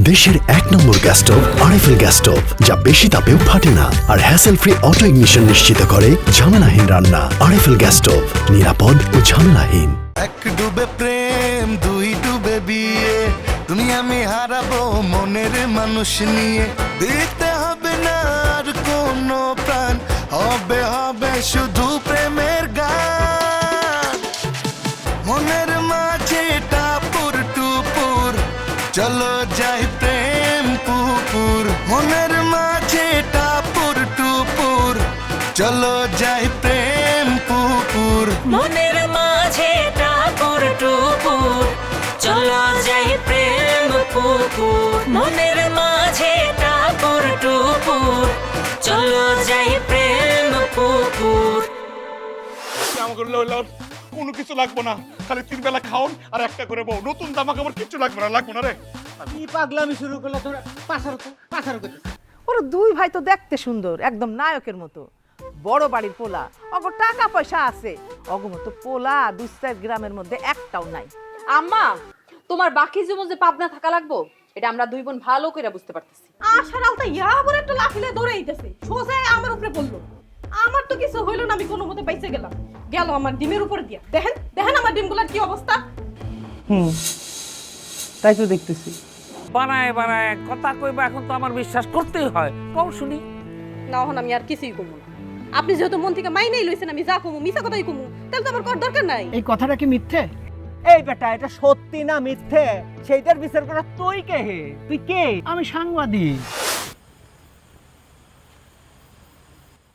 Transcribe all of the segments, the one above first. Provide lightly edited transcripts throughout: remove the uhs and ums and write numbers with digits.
দেশের ১ নম্বর gas stove RFL gas stove, যা বেশি তাপেও ফাটে না আর হ্যাসেল ফ্রি অটো ইগনিশন নিশ্চিত করে ঝামেলাহীন রান্না। আরএফএল গ্যাস স্টোভ, নিরাপদ ও ঝামেলাহীন। এক ডুবে প্রেম, দুই ডুবে বিয়ে, দুনিয়া আমি হারাবো মনের মানুষ নিয়ে। দিতে হবে না আর কোনো প্রাণ, হবে হবে শুধু প্রেমের গান। মনের মাঝে টাপুর টুপুর, চলো যাই প্রেম পুকুর। মনের মাঝে টাপুর টুপুর, চলো যাই প্রেম পুকুর। মনের মাঝে টাপুর টুপুর, চলো যাই প্রেম পুকুর। মনের মাঝে টাপুর টুপুর, চলো যাই প্রেম পুকুর। আমাকে কোনো কিছু লাগবো না, খালি 3 বেলা খাওন আর একটা করে বউ। নতুন জামা কাপড় কিছু লাগবে না, লাগবো না রে। কি পাগলামি শুরু করলে তোমরা? পাশার করতে ওরা দুই ভাই তো দেখতে সুন্দর, একদম নায়কের মতো। বড় বাড়ির পোলা, অগো টাকা পয়সা আছে। অগো মতো পোলা 2-4 গ্রামের মধ্যে একটাও নাই। আম্মা, তোমার বাকি জীবন যে পাবনা থাকা লাগবো এটা আমরা দুই বোন ভালো করে বুঝতে পারতেছি। আশার আলতা ইয়া বলে একটা লাফিলে দৌড়ে আইতেছে, সোজা আমার উপরে পড়লো। আমার তো কিছু হইলো না, আমি কোনো মতে বাইসে গেলাম। গেল আমার ডিমের উপরে দিয়া। দেখেন দেখেন আমার ডিমগুলোর কি অবস্থা। তাই তো দেখতেছি। বানায় বানায় কথা কইবা, এখন তো আমার বিশ্বাস করতেই হয়। কম শুনি না হন আমি আর কিছুই কমু না। আপনি যেহেতু মন থেকে মাইনেই লইছেন আমি যা কমু মিছা কথাই কমু, তাহলে তো আমার কর দরকার নাই। এই কথাটা কি মিথ্যে? এই বেটা, এটা সত্যি না মিথ্যে সেইটার বিচার করা তুই কে হে? তুই কে? আমি সাংবাদিক।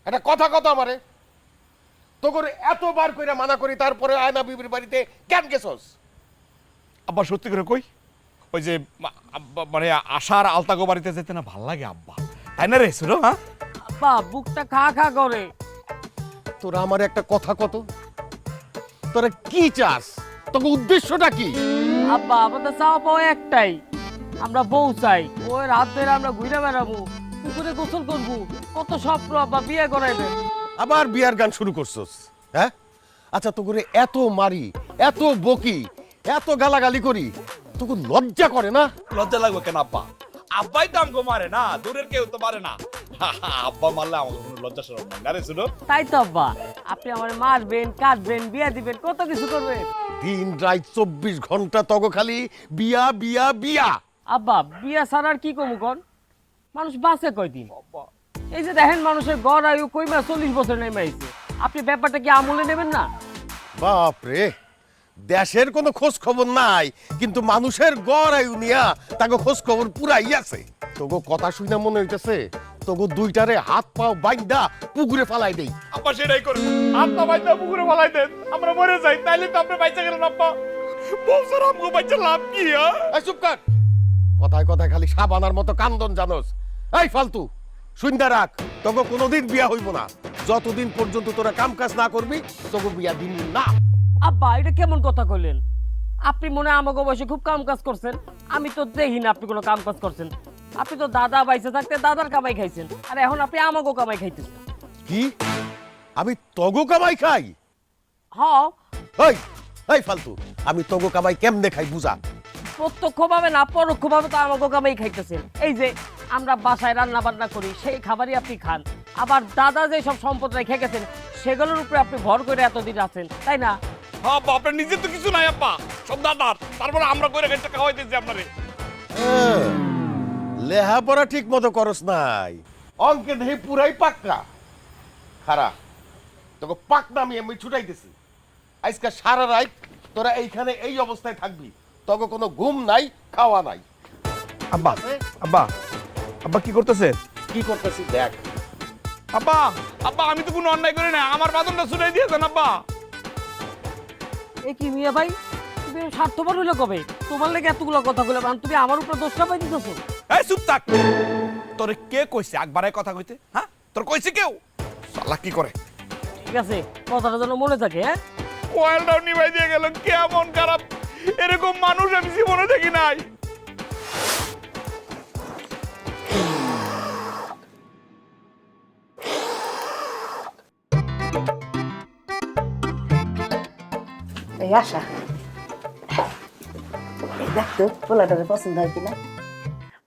একটা কথা আমারে তো করে এতবার কইরা মানা করি, তারপরে আয়না বিবির বাড়িতে কেন গেছস? আব্বা সত্যি করে কই, ওই যে মানে আশার আলতাগো বাড়িতে যেতে না ভাল লাগে আব্বা, তাই না রে সুরো? হ্যাঁ আব্বা, বুকটা খা খা করে। তোরা আমার একটা কথা কত, তোরা কি চাস? তোকে উদ্দেশ্যটা কি? আব্বা, আমাদের চাওয়া পাওয়া একটাই, আমরা বউ চাই। ওই রাত ধরে আমরা ঘুরে বেড়াবো, পুকুরে গোসল করবো, কত স্বপ্ন আব্বা, বিয়ে করাইবেন। আবার বিয়ার গান শুরু করছস? হ্যাঁ, আচ্ছা তো করে এত মারি, এত বকি, এত গালাগালি করি, তোকে লজ্জা করে না? লজ্জা লাগবে কেন আব্বা? আব্বাই তো আমাকে মারে না, দূরের কেউ তো মারে না। আব্বা মারলে আমাকে কোনো লজ্জা শরম নাই না রে সুরো? তাই তো আব্বা, আপনি আমার মারবেন, কাটবেন, বিয়ে দিবেন, কত কিছু করবেন। দিন রাত 24 ঘন্টা তগো খালি বিয়া বিয়া বিয়া। আব্বা, বিয়া ছাড়ার কি কমু কন? মানুষ বাঁচে কয়দিন? এই যে দেখেন মানুষের গড় আয়ু কইমা 40 বছর নেমাইছে, আপনি ব্যাপারটা কি আমলে নেবেন না? বাপরে, দেশের কোনো খোঁজ খবর নাই, কিন্তু মানুষের গড় আয়ু নিয়া তাকে খোঁজ খবর পুরাই আছে। তোগো কথা শুনে মনে হইতেছে তোগো দুইটারে হাত পাও বাইন্দা পুকুরে ফালাই দেই। আব্বা সেটাই করে, হাত পা বাইন্দা পুকুরে ফালাই দেন, আমরা মরে যাই, তাইলে তো আপনি বাইচা গেলেন আব্বা। বউসার আমগো বাইচা লাভ কি? এই চুপ কর, কথায় কথায় খালি সাবানার মতো কান্দন জানোস। এই ফালতু শুনতে রাখ, তোকে কোনোদিন বিয়া হইব না যতদিন পর্যন্ত তোরা কাম কাজ না করবি, তোকে বিয়া দিন না। আব্বা, এটা কেমন কথা কইলেন? আপনি মনে হয় আমাকে বয়সে খুব কাম কাজ করছেন, আমি তো দেখি না আপনি কোনো কাম কাজ করছেন। আপনি তো দাদা বাইসে থাকতে দাদার কামাই খাইছেন, আর এখন আপনি আমাকে কামাই খাইতেছেন। কি আমি তগো কামাই খাই? হ্যাঁ, এই এই ফালতু, আমি তগো কামাই কেমনে খাই বুঝা? প্রত্যক্ষভাবে না পরোক্ষভাবে তো আমাকে কামাই খাইতেছেন। এই যে আমরা বাসায় রান্না বান্না করি, সেই খাবারই আপনি খান। আবার দাদা যে সব সম্পদ রেখে গেছেন সেগুলোর উপরে আপনি ভর করে এতদিন আছেন, তাই না? হ্যাঁ আব্বা, আপনার নিজের তো কিছু নাই আব্বা, সব দাদার। তারপরে আমরা কইরা গেছে খাওয়াইতেছি আপনারে। লেহাপড়া ঠিক মতো করস নাই, অঙ্কে দেহে পুরাই পাক্কা। খারা তোকে পাকনা আমি ছুটাইতেছি। আজকে সারা রাত তোরা এইখানে এই অবস্থায় থাকবি, তোকে কোনো ঘুম নাই, খাওয়া নাই। আব্বা আব্বা আব্বা কি করতেছে? কি করতেছি দেখ। আব্বা আব্বা, আমি তো কোনো অন্যায় করি না, আমার বাদনটা ছুটাই দিয়েছেন আব্বা। এ কি মিয়া ভাই, তুমি স্বার্থপর হইলে কবে? তোমার লেগে এতগুলো কথা বলে তুমি আমার উপর দোষটা পাই দিতেছো। এই চুপ থাক, তোরে কে কইছে একবারে কথা কইতে? হ্যাঁ, তোর কইছে কেউ? শালা কি করে? ঠিক আছে, কথাটা যেন মনে থাকে। হ্যাঁ, ওয়ালটাও নিভাই দিয়ে গেল, কেমন খারাপ, এরকম মানুষ আমি জীবনে দেখি নাই। এই আশা, এই দেখ তো পোলাটারে পছন্দ হয় কিনা।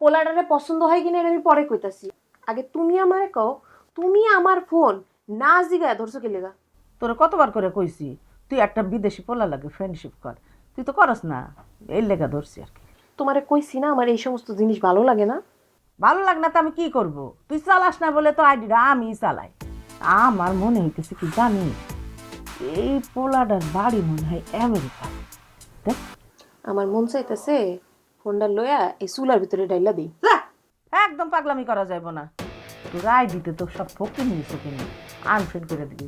পোলাডারে পছন্দ হয় কিনা এটা আমি পরে কইতাছি। আগে তুমি আমারে কও, তুমি আমার ফোন না জিগায় ধরছো কি লেগা? তোর কতবার করে কইছি তুই একটা বিদেশি পোলা লাগে ফ্রেন্ডশিপ কর, তুই তো করস না, এই লেখা ধরছি আর কি। তোমারে কইছি না আমার এই সমস্ত জিনিস ভালো লাগে না। ভালো লাগ না তো আমি কি করব? তুই চালাস না বলে তো আইডিটা আমি চালাই। আমার মনে হইতেছে কি জানি, এই পোলাটার বাড়ি মনে হয় আমেরিকা। দেখ আমার মন চাইতেছে ফোনটা লইয়া এই চুলার ভিতরে ডাইলা দিই। যা, একদম পাগলামি করা যাইব না। তোর আইডিতে তো সব ফকির নিয়েছে কিনে আনফ্রেন্ড করে দিবি।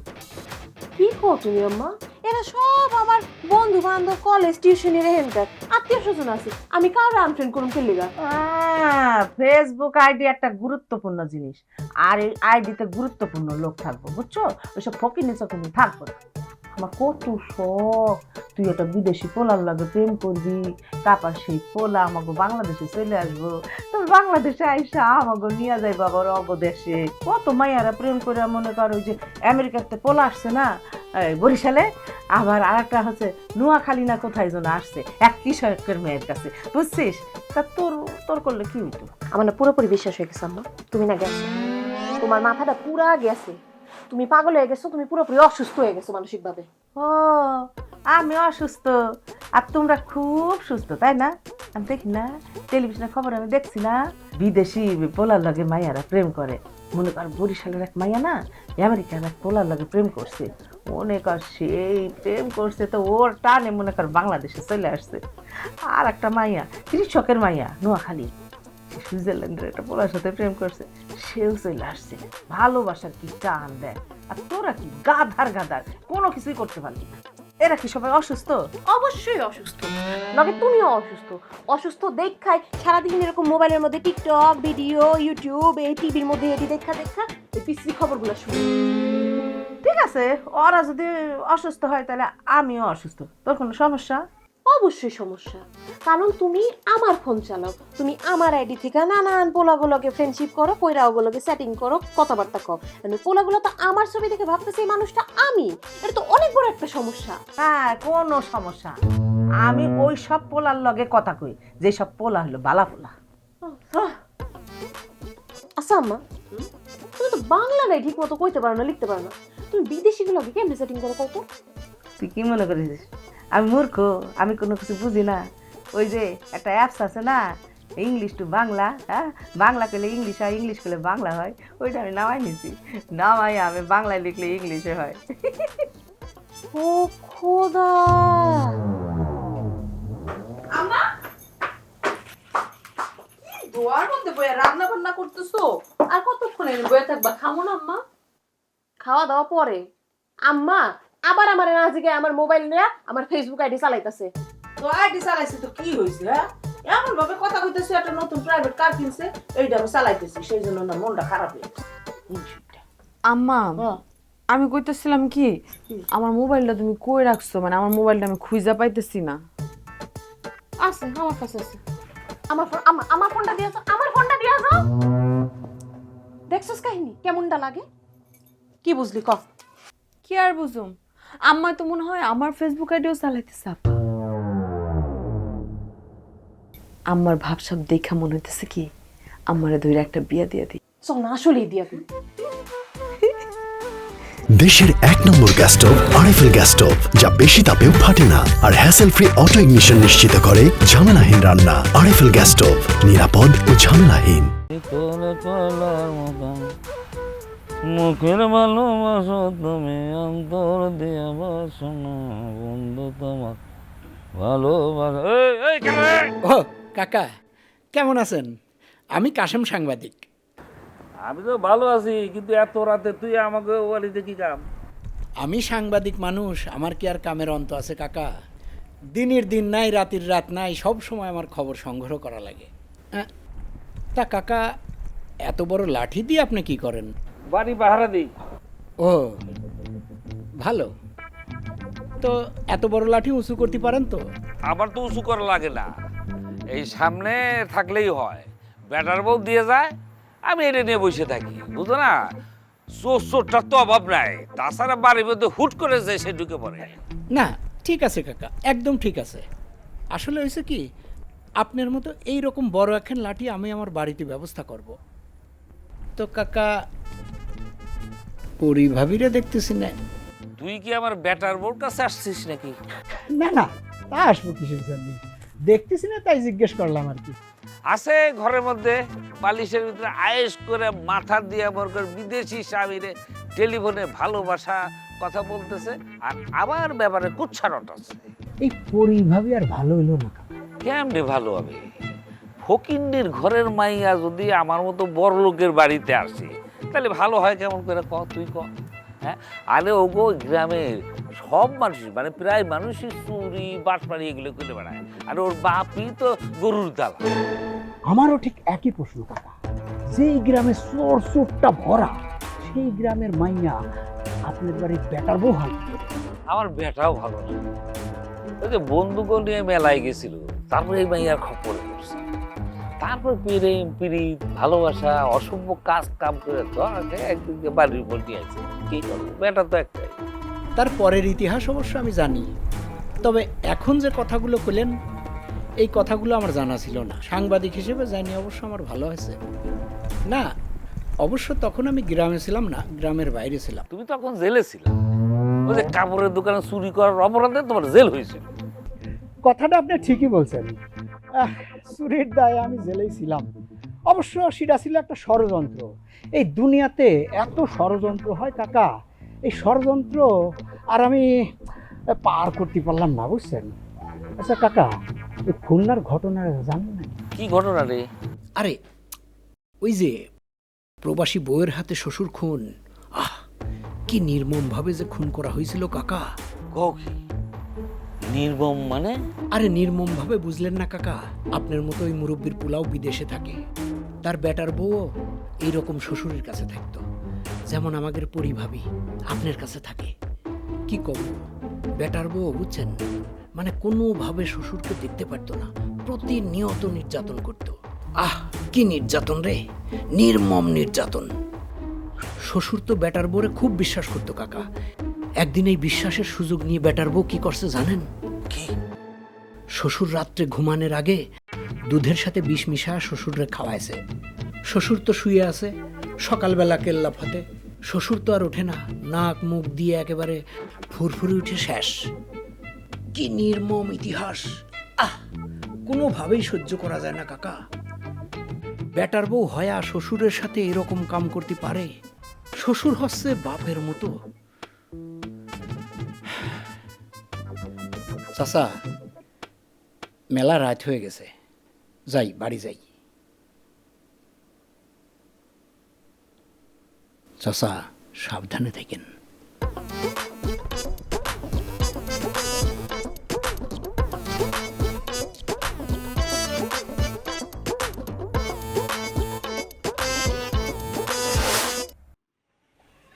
কি কো তুমি আম্মা? এরা সব আমার বন্ধু বান্ধব, কলেজ, টিউশনের হেনকার আত্মীয় স্বজন আছে, আমি কাউরে আনফ্রেন্ড করুম কে লেগা? ফেসবুক আইডি একটা গুরুত্বপূর্ণ জিনিস, আর এই আইডিতে গুরুত্বপূর্ণ লোক থাকবো, বুঝছো? ওইসব ফকির নিচে তুমি থাকবো না। আমার কত শখ তুই একটা বিদেশি পোলার লাগে প্রেম করবি, তারপর সেই পোলা আমাকে বাংলাদেশে চলে আসবো, তোর বাংলাদেশে আইসা আমাকে নিয়ে যাই বাবার অবদেশে। কত মাইয়ারা প্রেম করে, মনে কর ওই যে আমেরিকাতে পোলা আসছে না বরিশালে, আবার আর একটা হচ্ছে নোয়াখালী না কোথায় যেন আসছে এক কৃষকের মেয়ের কাছে, বুঝছিস? তা তোর তোর করলে কি হইতো? আমার না পুরোপুরি বিশ্বাস হয়ে গেছে আম্মা, তুমি না গেছো, তোমার মাথাটা পুরা গেছে, তুমি পাগল হয়ে গেছো, তুমি পুরোপুরি অসুস্থ হয়ে গেছো মানসিকভাবে। ও আমি অসুস্থ আর তোমরা খুব সুস্থ, তাই না? আমি দেখি না টেলিভিশনের খবর, আমি দেখছি না বিদেশি পোলার লাগে মাইয়ারা প্রেম করে। মনে কর বরিশালের এক মাইয়া না আমেরিকার এক পোলার লাগে প্রেম করছে, মনে কর সেই প্রেম করছে তো ওর টানে মনে কর বাংলাদেশে চলে আসছে। আর একটা মাইয়া কৃষকের মাইয়া নোয়াখালী সুইজারল্যান্ডের একটা পোলার সাথে প্রেম করছে, সেও চলে আসছে। ভালোবাসার কি টান দেয়, আর তোরা কি গাধার গাধার কোনো কিছুই করতে পারলি না। এরা কি সবাই অসুস্থ? অবশ্যই অসুস্থ, নগে তুমিও অসুস্থ। অসুস্থ দেখাই সারাদিন এরকম মোবাইলের মধ্যে টিকটক ভিডিও, ইউটিউব, এই টিভির মধ্যে এটি দেখা দেখা এই পিসি খবরগুলো শুনি। ঠিক আছে, ওরা যদি অসুস্থ হয় তাহলে আমিও অসুস্থ, তোর কোনো সমস্যা? অবশ্যই সমস্যা, কারণ তুমি আমার ফোন চালাও, তুমি আমার আইডি থেকে নানান পোলাগুলোকে ফ্রেন্ডশিপ করো, কইরা ওগুলোকে সেটিং করো, কথাবার্তা কও। মানে পোলাগুলো তো আমার ছবি দেখে ভাবতেছে এই মানুষটা আমি, এটা তো অনেক বড় একটা সমস্যা। হ্যাঁ, কোনো সমস্যা, আমি ওই সব পোলার লগে কথা কই যে সব পোলা হলো বালা পোলা। আচ্ছা আম্মা, তুমি তো বাংলাটাই ঠিক মতো কইতে পারো না, লিখতে পারো না, তুমি বিদেশিগুলোকে কেমনে সেটিং করো কত? তুই কি মনে করিস আমি মূর্খ? আমি কোনো কিছু বুঝি না? ওই যে একটা অ্যাপস আছে না, ইংলিশ টু বাংলা, হ্যাঁ, বাংলা করলে ইংলিশ হয়, ইংলিশ করলে বাংলা হয়, ওইটা আমি নামাই নিছি। নামাই আমি বাংলায় লিখলে ইংলিশে হয়। ও খোদা! আম্মা দোয়ার মধ্যে বইয়া রান্না বান্না করতেছো, আর কতক্ষণ বইয়া থাকবা? খামো না আম্মা? খাওয়া দাওয়া পরে। আম্মা আবার আমার না জিগে আমার মোবাইল নিয়ে আমার ফেসবুক আইডি চালাইতাছে। তো আইডি চালাইছি তো কি হয়েছে? হ্যাঁ, এমন ভাবে কথা কইতেছি, একটা নতুন প্রাইভেট কার কিনছে, এইটা আমি চালাইতেছি, সেই জন্য না মনটা খারাপ হয়ে গেছে। আম্মা আমি কইতেছিলাম কি, আমার মোবাইলটা তুমি কই রাখছো? মানে আমার মোবাইলটা আমি খুঁজে পাইতেছি না। আছে আমার কাছে আছে। আমার ফোন, আমার ফোনটা দিয়ে আসো, আমার ফোনটা দিয়ে আসো। দেখছস কাহিনী কেমনটা লাগে? কি বুঝলি ক? কি আর বুঝুম, আম্মা তো মনে হয় আমার ফেসবুক আইডিও চালাইতেছে। আপা আমার ভাবসাব দেখা মনে হইতেছে কি আমারে ধরে একটা বিয়া দিয়ে দিই। চল না, আসলেই দিয়া দিই। দেশের 1 নম্বর gas stove RFL gas stove, যা বেশি তাপেও ফাটে না আর হ্যাসেল ফ্রি অটো ইগনিশন নিশ্চিত করে ঝামেলাহীন রান্না। আরএফএল গ্যাস স্টোভ, নিরাপদ ও ঝামেলাহীন। মুখের ভালোবাসো তুমি, অন্তর দিয়া বাসো না বন্ধু তোমার ভালোবাসা। ও কাকা, কেমন আছেন? আমি কাশেম সাংবাদিক। আমি তো ভালো আছি, কিন্তু এত রাতে তুই আমাকে বাড়িতে কি কাম? আমি সাংবাদিক মানুষ, আমার কি আর কামের অন্ত আছে কাকা? দিনের দিন নাই, রাতের রাত নাই, সব সময় আমার খবর সংগ্রহ করা লাগে। তা কাকা, এত বড় লাঠি দিয়ে আপনি কি করেন? বাড়ি পাহারা দিই। ও ভালো তো, এত বড় লাঠি উঁচু করতে পারেন তো? আবার তো উঁচু করা লাগে না, এই সামনে থাকলেই হয়। ব্যাটার বউ দিয়ে যায়, আমি এটা নিয়ে বসে থাকি, বুঝো না? চোরটার তো অভাব নাই, তাছাড়া বাড়ির মধ্যে হুট করে যায় সে ঢুকে পড়ে। না ঠিক আছে কাকা, একদম ঠিক আছে। আসলে হয়েছে কি, আপনার মতো এই রকম বড় একখান লাঠি আমি আমার বাড়িতে ব্যবস্থা করব। তো কাকা পরিভাবিরে দেখতেছি না। তুই কি আমার ব্যাটার বোর কাছে আসছিস নাকি? না না, তা আসবো কিসের জন্য, দেখতেছি না তাই জিজ্ঞেস করলাম আর কি। আছে ঘরের মধ্যে বালিশের ভিতরে আয়েশ করে মাথা দিয়ে বরকর বিদেশি স্বামীরে টেলিফোনে ভালোবাসা কথা বলতেছে, আর আমার ব্যাপারে কুচ্ছারট আছে। এই পরিভাবি আর ভালো হইলো না। কেমনে ভালো হবে? ফকিন্নির ঘরের মাইয়া যদি আমার মতো বড় লোকের বাড়িতে আসে তাহলে ভালো হয় কেমন করে ক, তুই ক। হ্যাঁ, আরে ওগো গ্রামের সব মানুষ মানে প্রায় মানুষই চুরি বাটপাড়ি এগুলো করে বেড়ায়, আর ওর বাপই তো গরুর দালা। আমারও ঠিক একই প্রশ্ন কাকা, যেই গ্রামে চোর চোরটা ভরা সেই গ্রামের মাইয়া আপনার বাড়ির বেটার বউ হয়। আমার বেটাও ভালো না, ওই যে বন্দুক নিয়ে মেলায় গেছিল, তারপরে এই মাইয়ার খবর করছে, তারপর প্রেম প্রীত ভালোবাসা অসভ্য কাজ কাম করে ধরে একদিকে বাড়ির উপর নিয়ে আছে। কি করবো, বেটা তো একটাই। তার পরের ইতিহাস অবশ্য আমি জানি, তবে এখন যে কথাগুলো বললেন এই কথাগুলো আমার জানা ছিল না। সাংবাদিক হিসেবে জানি অবশ্য আমার ভালো হয়েছে। না, অবশ্য তখন আমি গ্রামে ছিলাম না, গ্রামের বাইরে ছিলাম। তুমি তখন জেলে ছিলে, ওই যে কাপড়ের দোকানে চুরি করার অপরাধে তোমার জেল হয়েছে। কথাটা আপনি ঠিকই বলছেন, চুরির দায়ে আমি জেলেই ছিলাম। অবশ্য সেটা ছিল একটা ষড়যন্ত্র। এই দুনিয়াতে এত ষড়যন্ত্র হয় কাকা, এই ষড়যন্ত্র আর আমি পার করতে পারলাম না, বুঝছেন। আচ্ছা কাকা, এই খুলনার ঘটনা জানেন না? কি ঘটনা রে? আরে ওই যে প্রবাসী বউয়ের হাতে শ্বশুর খুন, কি নির্মমভাবে যে খুন করা হয়েছিল কাকা। নির্মম মানে? আরে নির্মমভাবে বুঝলেন না কাকা? আপনার মতো ওই মুরব্বীর পোলাও বিদেশে থাকে, তার বেটার বউ এইরকম শ্বশুরের কাছে থাকতো, যেমন আমাদের পরিভাবি আপনার কাছে থাকে। কি কব, বেটার বউ বুঝছেন, মানে কোনোভাবে শ্বশুরকে দেখতে পারতো না, প্রতিনিয়ত নির্যাতন করত। কি নির্যাতন রে, নির্মম নির্যাতন। শ্বশুর তো বেটার বউরে খুব বিশ্বাস করতো কাকা। একদিন এই বিশ্বাসের সুযোগ নিয়ে বেটার বউ কি করছে জানেন? কি? শ্বশুর রাত্রে ঘুমানোর আগে দুধের সাথে বিষ মিশা শ্বশুররে খাওয়াইছে। শ্বশুর তো শুয়ে আছে, সকালবেলা কেল্লা ফতে শ্বশুর তো আর ওঠে না, নাক মুখ দিয়ে একেবারে ফুরফুরে উঠে শেষ। কি নির্মম ইতিহাস, কোনোভাবেই সহ্য করা যায় না কাকা। বেটার বউ হয়া শ্বশুরের সাথে এরকম কাম করতে পারে? শ্বশুর হচ্ছে বাপের মতো। চাচা, মেলা রাত হয়ে গেছে, যাই বাড়ি যাই। চাচা সাবধানে থাকেন।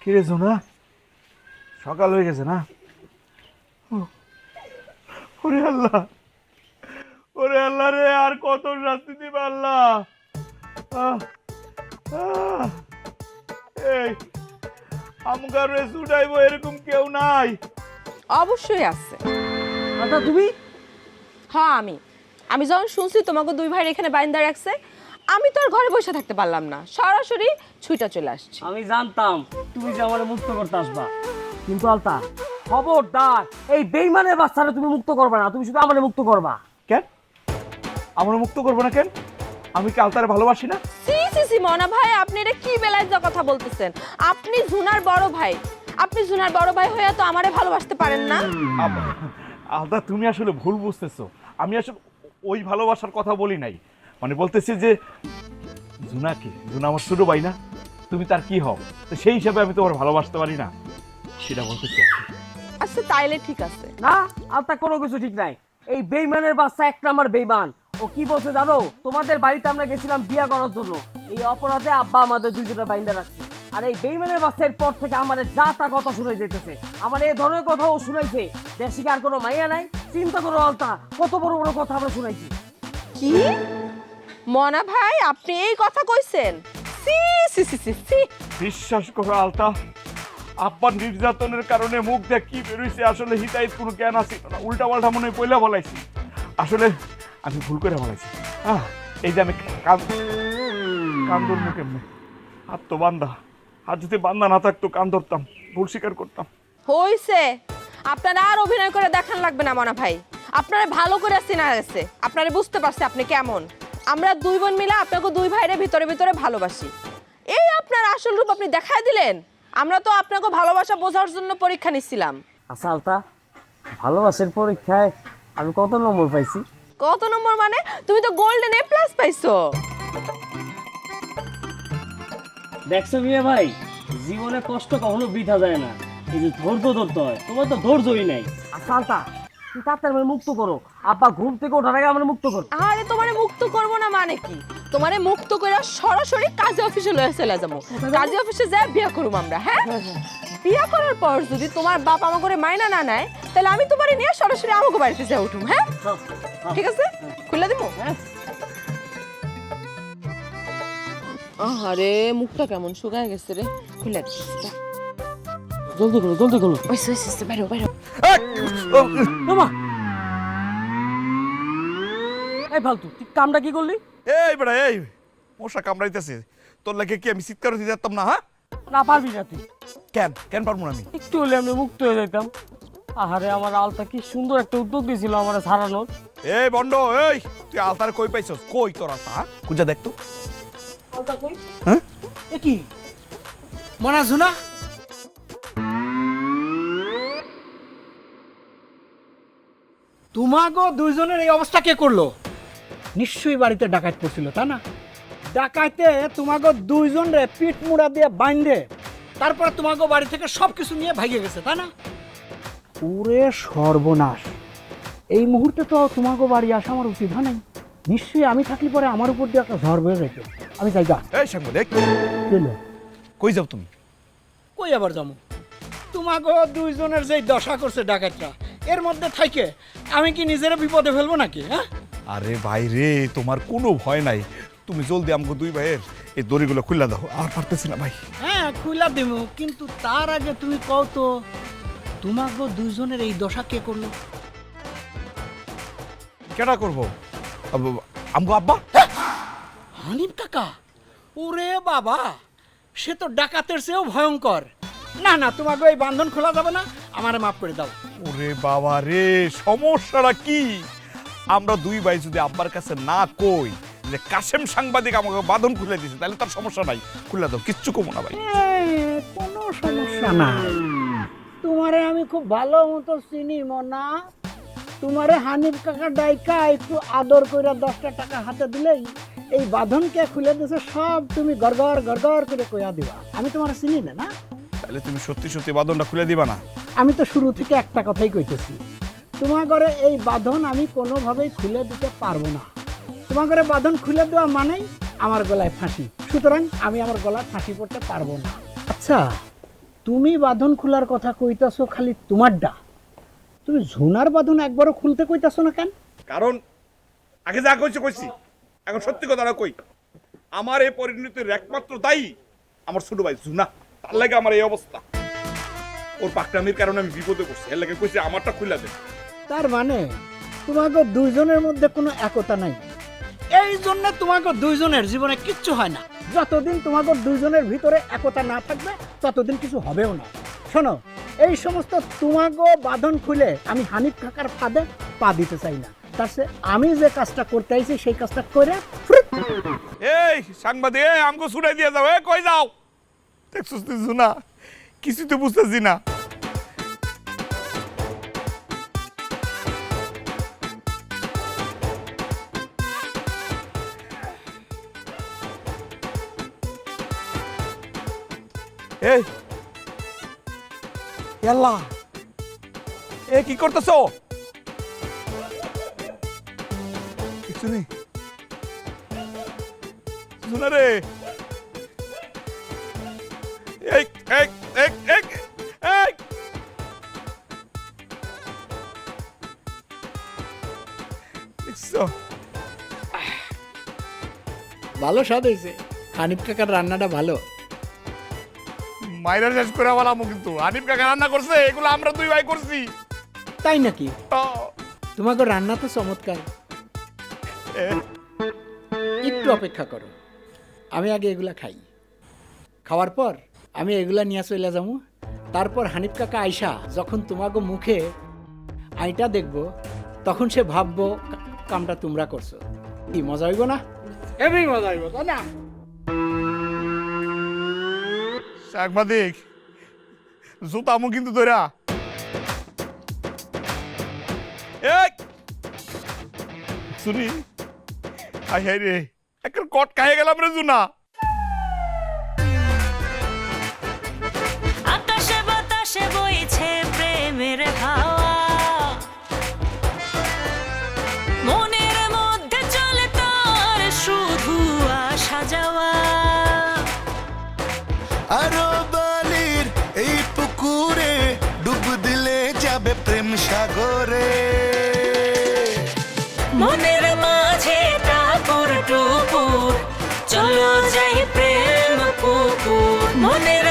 কিরে সোনা, সকাল হয়ে গেছে না? ওরে আল্লাহ, ওরে আল্লাহ রে, আর কত শাস্তি দিবে আল্লাহ। এই আমগার রে ছুটাইবো এরকম কেউ নাই? অবশ্যই আছে। দাদা তুমি? হ্যাঁ আমি যখন শুনছি তোমাকে দুই ভাই এখানে বাইন্দা রাখছে, আমি তো আর ঘরে বসে থাকতে পারলাম না, সরাসরি ছুটে চলে আসছি। আমি জানতাম তুমি যে আমারে মুক্ত করতে আসবা, কিন্তু আলতা খবরদার এই বেইমানের বাচ্চারা তুমি মুক্ত করবে না, তুমি শুধু আমারে মুক্ত করবা। কেন আমরা মুক্ত করবো না? কেন? আমি কি আলতারে ভালোবাসি না? সি মনা ভাই, আপনি এটা কি বেলায় যা কথা বলতেছেন? আপনি জুনার বড় ভাই, আপনি জুনার বড় ভাই হয়ে তো আমারে ভালোবাসতে পারেন না? আলতা তুমি আসলে ভুল বুঝতেছো, আমি আসলে ওই ভালোবাসার কথা বলি নাই। মানে বলতেছি যে জুনা আমার ছোট ভাই না, তুমি তার কি হও, তো সেই হিসাবে আমি তোমার ভালোবাসতে পারি না, সেটা বলতেছি। আচ্ছা তাইলে ঠিক আছে। না আলতা, কোনো কিছু ঠিক নাই। এই বেইমানের বাচ্চা এক নাম্বার বেইমান। ও কি বলছে জানো? তোমাদের বাড়িতে আমরা গেছিলাম বিয়া করার জন্য, এই অপরাধে আব্বা আমাদের দুইজনের বাইন্দা রাখছে। আর এই বেইমানের বাচ্চার পর থেকে আমাদের যা তা কথা শুনে যেতেছে, আমার এই ধরনের কথাও শুনাইছে। দেশে কি আর কোনো মাইয়া নাই? চিন্তা করো আলতা, কত বড় বড় কথা আমরা শুনাইছি। কি মনা ভাই, আপনি এই কথা কইছেন? বিশ্বাস করো আলতা, আব্বার নির্যাতনের কারণে মুখ দিয়ে কি বেরোইছে আসলে হিতাহিত কোনো জ্ঞান আছে না, উল্টা পাল্টা মনে পয়লা বলাইছি। আসলে আমি ভুল করে বলেছি। এই যে আমি কান্দর মুখে হাত তো বান্ধা, হাত যদি বান্ধা না থাকতো কান ধরতাম, ভুল স্বীকার করতাম। হইছে, আপনারা আর অভিনয় করে দেখান লাগবে না মনা ভাই। আপনারা ভালো করে চেনা গেছে, আপনারা বুঝতে পারছে আপনি কেমন। আমরা দুই বোন মিলে আপনাকে দুই ভাইরে ভিতরে ভিতরে ভালোবাসি। এই আপনার আসল রূপ আপনি দেখায় দিলেন। আমরা তো আপনাকে ভালোবাসা বোঝার জন্য পরীক্ষা নিচ্ছিলাম। আচ্ছা আলতা, ভালোবাসার পরীক্ষায় আমি কত নম্বর পাইছি? কত নম্বর মানে? তুমি তো গোল্ডেন এ প্লাস পাইছো। দেখছো মিয়া ভাই, জীবনে কষ্ট কখনো বৃথা যায় না। এই যে ধৈর্য ধরতে হয়, তোমার তো ধৈর্যই নাই। আচ্ছা আলতা, তুই তাড়াতাড়ি আমাকে মুক্ত করো। আব্বা ঘুম থেকে ওঠার আগে আমার মুক্ত করো। আরে তোমারে মুক্ত করব না মানে কি? তোমারে মুক্ত করে সরাসরি কাজী অফিসে লয়ে চলে যাবো। কাজী অফিসে যাই বিয়ে করব আমরা। হ্যাঁ, বিয়ে করার পর যদি তোমার বাপ আমার করে মাইনা না নেয়, তাহলে আমি তোমারে নিয়ে সরাসরি আমাকে বাড়িতে যাই উঠুম। হ্যাঁ ঠিক আছে, খুলে দিব। আরে মুখটা কেমন শুকায় গেছে রে, খুলে দিস। জলদি করো, জলদি করো। ওই বাইরে বাইরে। মামা, এই ফালতু তুই কামটা কি করলি? এই বেড়া, এই মশা কামড়াইতেছে, তোর লাগে কি আমি চিৎকার দিতে যেতাম না? হ্যাঁ, না পারবি না তুই। কেন পারবো না আমি? একটু হলে আমি মুক্ত হয়ে যেতাম। আহারে আমার আলতা কি সুন্দর একটা উদ্যোগ দিয়েছিল আমার ছাড়ানোর। এই বন্ড, এই তুই আলতার কই পাইছস? কই তোর আলতা? খুঁজা দেখ তো। আলতা কই? হ্যাঁ, এ কি মনা ঝুনা? তোমাগো দুইজনের এই অবস্থা কে করলো? নিশ্চয়ই বাড়িতে ডাকাত পড়ছিল, তা না? ডাকাইতে তোমাগো দুইজনরে পিঠ মুড়া দিয়ে বাইন্ধে তারপরে তোমাগো বাড়ি থেকে সব কিছু নিয়ে ভাগিয়ে গেছে, তা না? ওরে সর্বনাশ! এই মুহূর্তে তো তোমাগো বাড়ি আসা আমার উচিত হয় নাই। নিশ্চয়ই আমি থাকলে পরে আমার উপর দিয়ে একটা ঝড় বয়ে যেত। আমি যাই গা। এই সাংবাদিক, দেখ কই যাও তুমি? কই আবার যাবো? তোমাগো দুইজনের যে দশা করছে ডাকাতরা, এর মধ্যে থাইকে আমি কি নিজের বিপদে ফেলবো নাকি? হ্যাঁ, আরে ভাই রে, তোমার কোনো ভয় নাই। তুমি জলদি আমাকে দুই ভাইয়ের এই দড়িগুলো খুলে দাও, আর পারতেছি না ভাই। হ্যাঁ খুইলা দিব, কিন্তু তার আগে তুমি কও তো তোমাগো দুইজনের এই দশা কে করলো? কেটা করবো? আমগো আব্বা। হানিফ কাকা? ওরে বাবা, সে তো ডাকাতের চেয়েও ভয়ঙ্কর। না না, তোমাকে এই বান্ধন খোলা যাবে না, আমারে মাফ করে দাও। ওরে বাবা রে, সমস্যাটা কি? আমরা দুই ভাই যদি আব্বার কাছে না কই যে কাশেম সাংবাদিক আমাকে বাঁধন খুলে দিয়েছে, তাহলে তার সমস্যা নাই, খুলে দাও, কিচ্ছু কমো না ভাই। কোনো সমস্যা নাই। তোমারে আমি খুব ভালো মতো চিনি মনা। তোমারে হানিফ কাকা ডাইকা একটু আদর করে 10টা টাকা হাতে দিলেই এই বাঁধনকে খুলে দিয়েছে সব তুমি গড়গড় গড়গড় করে কইয়া দিবা। আমি তোমার চিনি না, না? তাহলে তুমি সত্যি সত্যি বাঁধনটা খুলে দিবা না? আমি তো শুরু থেকে একটা কথাই কইতেছি, তোমার ঘরে এই বাঁধন আমি কোনোভাবেই খুলে দিতে পারবো না। তোমার ঘরে বাঁধন খুলে দেওয়া মানেই আমার গলায় ফাঁসি, সুতরাং আমি আমার গলায় ফাঁসি পড়তে পারবো না। আচ্ছা, তুমি বাঁধন খোলার কথা কইতাছো খালি তোমারটা, তুমি ঝুনার বাঁধন একবারও খুলতে কইতাছো না কেন? কারণ আগে যা কইছি কইছি, এখন সত্যি কথাটা কই। আমার এই পরিণতির একমাত্র দায়ী আমার ছোট ভাই জুনা। তার লাগে আমার এই অবস্থা। ওর পাকড়ামির কারণে আমি বিপদে পড়ছি, এর লাগে কইছি আমারটা খুলে দেন। তার মানে তোমাকে দুইজনের মধ্যে কোনো একতা নাই, এই জন্য তোমাকে দুইজনের জীবনে কিচ্ছু হয় না। যতদিন তোমাকে দুইজনের ভিতরে একতা না থাকবে ততদিন কিছু হবেও না। শোনো, এই সমস্ত তোমাকে বাঁধন খুলে আমি হানিফ কাকার ফাঁদে পা দিতে চাই না। তার চেয়ে আমি যে কাজটা করতে আইছি সেই কাজটা করে। এই সাংবাদিক, আমাকে শুনাই দিয়ে যাও। কই যাও? দেখছিস তুই জুনা, কিছু তো বুঝতেছি না। এই আল্লাহ, এ কি করতেছো? কিছু নেই জুনা রে। এই এই এই এই এই দেখছো? ভালো স্বাদ হয়েছে, হানিফ কাকার রান্নাটা ভালো। মাইরা শেষ করে বলাম, কিন্তু হানিফ কাকা রান্না করছে, এগুলো আমরা দুই ভাই করছি। তাই নাকি? তোমাকে রান্না তো চমৎকার। একটু অপেক্ষা করো, আমি আগে এগুলা খাই। খাওয়ার পর আমি এগুলা নিয়ে চলে যাবো। তারপর হানিফ কাকা আইসা যখন তোমাকে মুখে আইটা দেখবো, তখন সে ভাববো কামটা তোমরা করছো। কি মজা হইব না? এমনি মজা হইব, তাই না? সাংবাদিক জুতামু কিন্তু ধরা শুনি আই হাই রে একটা কট খাইয়ে গেলাম রে জুনা। আকাশে বাতাসে বইছে প্রেমের হাওয়া, মনের মধ্যে চলে তার শুধু আসা যাওয়া। আরো বালির এই পুকুরে ডুব দিলে যাবে প্রেম সাগরে। মনের মাঝে টাপুর টুপুর, চলো যাই প্রেম পুকুর। মনের